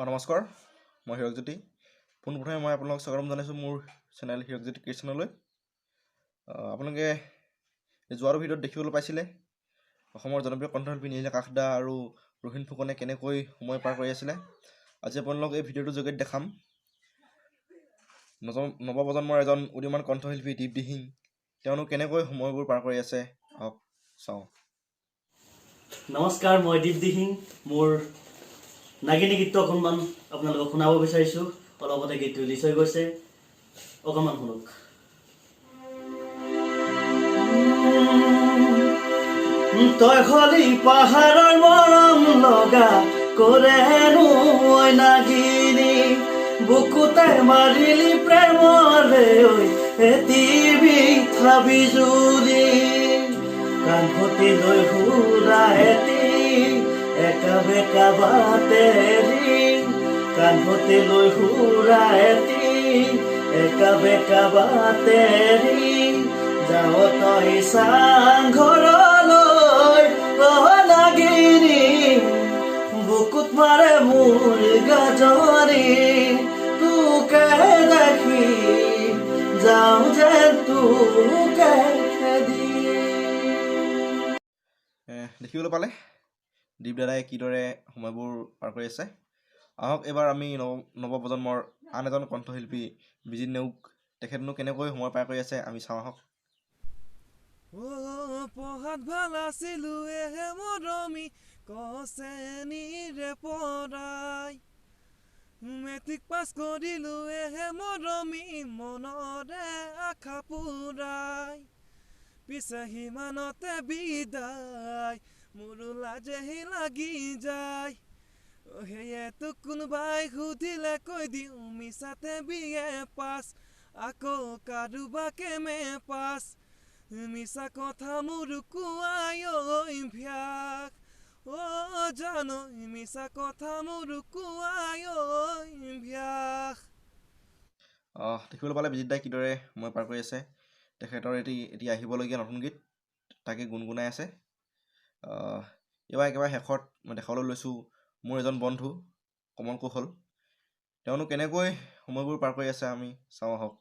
নমস্কাৰ, মই হীৰকজ্যোতি। পোনপ্ৰথমে মই আপোনালোকক স্বাগতম জনাইছোঁ মোৰ চেনেল হীৰকজ্যোতি ক্ৰিয়েশ্যনলৈ। আপোনালোকে যোৱাটো ভিডিঅ'ত দেখিবলৈ পাইছিলে অসমৰ জনপ্ৰিয় কণ্ঠশিল্পী নীল আকাশ দা আৰু ৰোহিণ ফুকনে কেনেকৈ সময় পাৰ কৰি আছিলে। আজি আপোনালোকক এই ভিডিঅ'টোৰ যোগেদি দেখাম নৱপ্ৰজন্মৰ এজন উদীয়মান কণ্ঠশিল্পী দীপ দিহিং, তেওঁনো কেনেকৈ সময়বোৰ পাৰ কৰি আছে। আহক চাওঁ। নমস্কাৰ, মই দীপ দিহিং। মোৰ নাগিনী গীতটো অকণমান আপোনালোকক শুনাব বিচাৰিছোঁ। অলপতে গীতটো ৰিলিজ হৈ গৈছে, অকণমান শুনক। তই হলি পাহাৰৰ মৰম লগা কৰেনো ঐ নাগিনী, বুকুতে মাৰিলি প্ৰেমৰে ঐ এটি বিঠা বিজুলি, কাণফটি লৈ ঘূৰা এটি একা বেকা বাটেৰি, কাণফটি লৈ ঘূৰা এটি একা বেকা বাটেৰি, যাওঁ তই চাংঘৰলৈ নাগিনী, বুকুত মাৰে মোৰ গাজৰি, তোকে দেখি যাওঁ যেন তোকে দেখিবলৈ পালে দীপ দাদাই কিদৰে সময়বোৰ পাৰ কৰি আছে। আহক এইবাৰ আমি নৱপ্ৰজন্মৰ আন এজন কণ্ঠশিল্পী বিজিত নেওগ, তেখেতনো কেনেকৈ সময় পাৰ কৰি আছে আমি চাওঁ আহক। পঢ়াত ভাল আছিলো এহে মৰমী কচেনীৰে পৰাই, মেট্ৰিক পাছ কৰিলো এহে মৰমী মনৰে আশা পুৰাই, পিছে সিমানতে বিদায় মোৰো লাজেহি লাগি যায়, সেয়েতো কোনোবাই সুধিলে কৈ দিওঁ মিছাতে বিয়ে পাছ, আকৌ কাৰোবাকে মে পাছ, মিছা কথা মোৰ কোৱাই ভ্যাস, জানো মিছা কথা মোৰ কোৱাই ভ্যাস। দেখিবলৈ পালে বিজিত দাই কিদৰে সময় পাৰ কৰি আছে। তেখেতৰ এতিয়া আহিবলগীয়া নতুন গীত তাকে গুণগুণাই আছে। এইবাৰ একেবাৰে শেষত মই দেখাবলৈ লৈছোঁ মোৰ এজন বন্ধু কমল কৌশল, তেওঁনো কেনেকৈ সময়বোৰ পাৰ কৰি আছে আমি চাওঁ আহক।